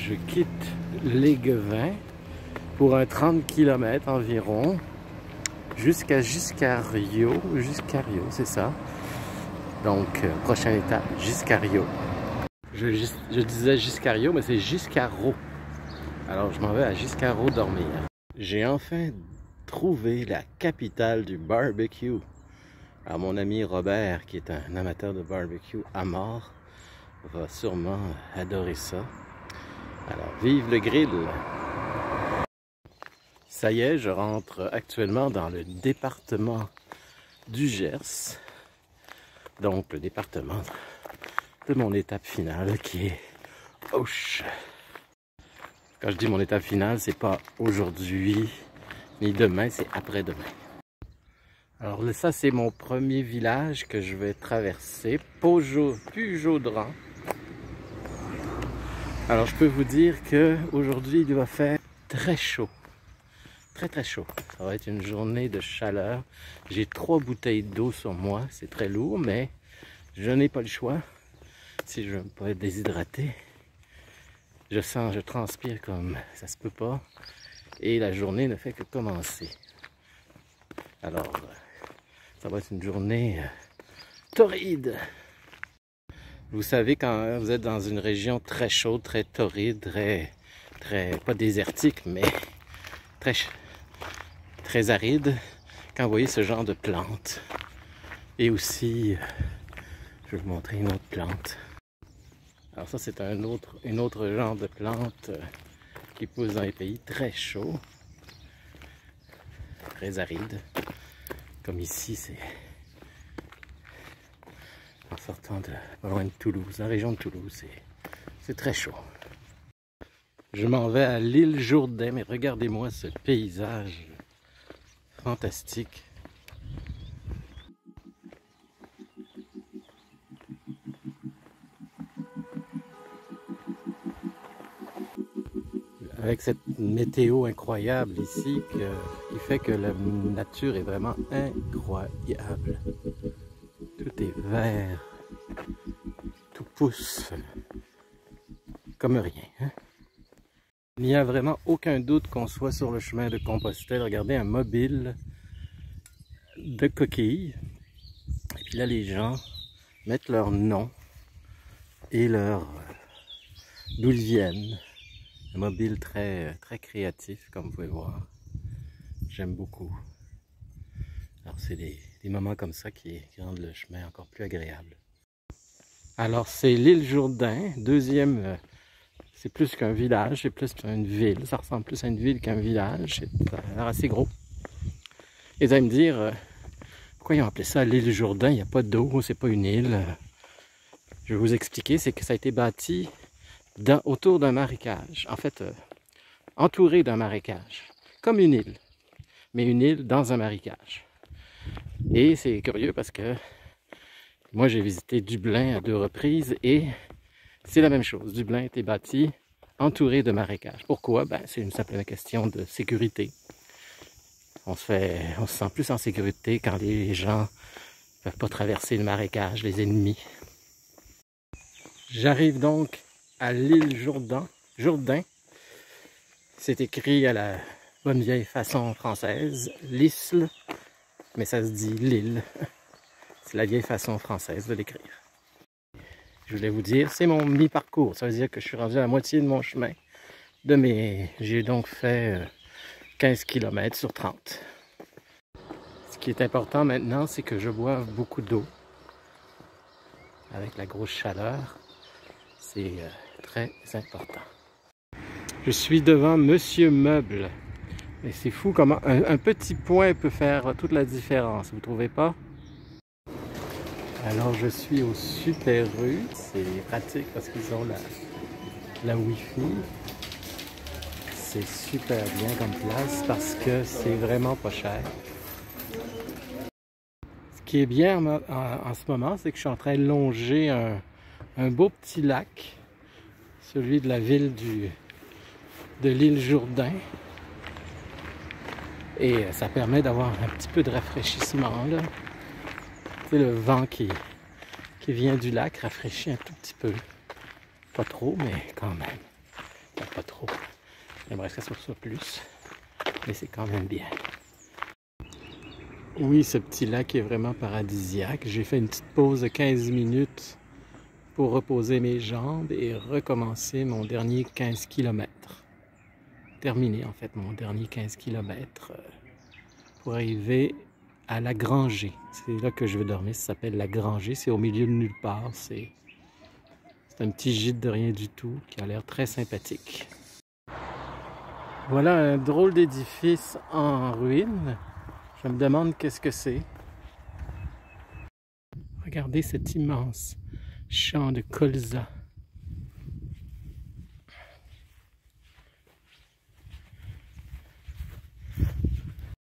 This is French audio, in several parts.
Je quitte Léguevin pour un 30 km environ jusqu'à Giscario, c'est ça. Donc, prochaine étape, Giscario. Je disais Giscario, mais c'est Giscaro. Alors, je m'en vais à Giscaro dormir. J'ai enfin trouvé la capitale du barbecue. Alors, mon ami Robert, qui est un amateur de barbecue à mort, va sûrement adorer ça. Alors, vive le grill! Ça y est, je rentre actuellement dans le département du Gers. Donc, le département de mon étape finale qui est Auch. Quand je dis mon étape finale, c'est pas aujourd'hui ni demain, c'est après-demain. Alors là, ça, c'est mon premier village que je vais traverser, Pujaudran. Alors, je peux vous dire qu'aujourd'hui, il va faire très chaud. Très, très chaud. Ça va être une journée de chaleur. J'ai 3 bouteilles d'eau sur moi. C'est très lourd, mais je n'ai pas le choix. Si je veux pas être déshydraté, je transpire comme ça se peut pas. Et la journée ne fait que commencer. Alors, ça va être une journée torride. Vous savez, quand vous êtes dans une région très chaude, très torride, très pas désertique, mais très aride, quand vous voyez ce genre de plantes. Et aussi, je vais vous montrer une autre plante. Alors ça, c'est un autre genre de plante qui pousse dans les pays très chauds, très arides. Comme ici, c'est en sortant de pas loin de Toulouse, la région de Toulouse, c'est très chaud. Je m'en vais à l'île Jourdain, mais regardez-moi ce paysage fantastique. Avec cette météo incroyable ici, qui fait que la nature est vraiment incroyable. Tout est vert, tout pousse comme rien. Hein? Il n'y a vraiment aucun doute qu'on soit sur le chemin de Compostelle. Regardez un mobile de coquilles. Et puis là, les gens mettent leur nom et d'où ils viennent. Un mobile très créatif, comme vous pouvez voir. J'aime beaucoup. Alors, c'est des moments comme ça qui rendent le chemin encore plus agréable. Alors, c'est l'île Jourdain, deuxième, c'est plus qu'un village, c'est plus qu'une ville. Ça ressemble plus à une ville qu'un village, c'est assez gros. Et vous allez me dire, pourquoi ils ont appelé ça l'île Jourdain? Il n'y a pas d'eau, c'est pas une île. Je vais vous expliquer, c'est que ça a été bâti autour d'un marécage. En fait, entouré d'un marécage, comme une île, mais une île dans un marécage. Et c'est curieux parce que moi j'ai visité Dublin à 2 reprises et c'est la même chose. Dublin a été bâti entouré de marécages. Pourquoi? Ben, c'est une simple question de sécurité. On se sent plus en sécurité quand les gens ne peuvent pas traverser le marécage, les ennemis. J'arrive donc à l'île Jourdain. C'est écrit à la bonne vieille façon française, l'isle, mais ça se dit l'île. C'est la vieille façon française de l'écrire. Je voulais vous dire, c'est mon mi-parcours. Ça veut dire que je suis rendu à la moitié de mon chemin. J'ai donc fait 15 km sur 30. Ce qui est important maintenant, c'est que je boive beaucoup d'eau. Avec la grosse chaleur, c'est très important. Je suis devant Monsieur Meuble. Et c'est fou comment un petit point peut faire toute la différence, vous trouvez pas? Alors je suis au Super U, c'est pratique parce qu'ils ont la Wi-Fi. C'est super bien comme place parce que c'est vraiment pas cher. Ce qui est bien en ce moment, c'est que je suis en train de longer un beau petit lac, celui de la ville de l'île Jourdain. Et ça permet d'avoir un petit peu de rafraîchissement là. C'est le vent qui vient du lac rafraîchit un tout petit peu. Pas trop, mais quand même. pas trop. J'aimerais que ça soit plus, mais c'est quand même bien. Oui, ce petit lac est vraiment paradisiaque. J'ai fait une petite pause de 15 minutes pour reposer mes jambes et recommencer mon dernier 15 km. Terminer en fait mon dernier 15 km pour arriver à La Grangée. C'est là que je veux dormir, ça s'appelle La Grangée, c'est au milieu de nulle part. C'est un petit gîte de rien du tout qui a l'air très sympathique. Voilà un drôle d'édifice en ruine. Je me demande qu'est-ce que c'est. Regardez cet immense champ de colza.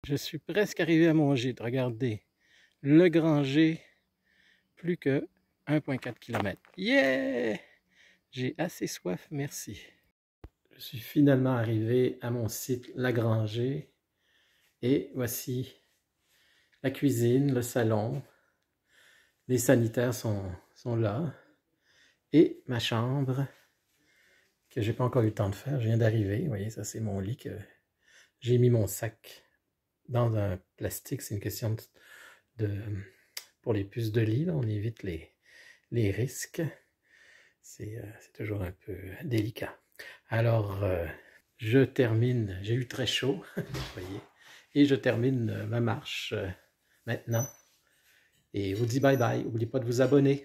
Je suis presque arrivé à mon gîte. Regardez, Le Granger, plus que 1,4 km. Yeah! J'ai assez soif, merci. Je suis finalement arrivé à mon site La Granger. Et voici la cuisine, le salon. Les sanitaires sont là. Et ma chambre, que j'ai pas encore eu le temps de faire. Je viens d'arriver. Vous voyez, ça c'est mon lit que j'ai mis mon sac dans un plastique. C'est une question pour les puces de lit. Là, on évite les risques. C'est toujours un peu délicat. Alors, je termine. J'ai eu très chaud, vous voyez. Et je termine ma marche maintenant. Et vous dis bye bye. N'oubliez pas de vous abonner.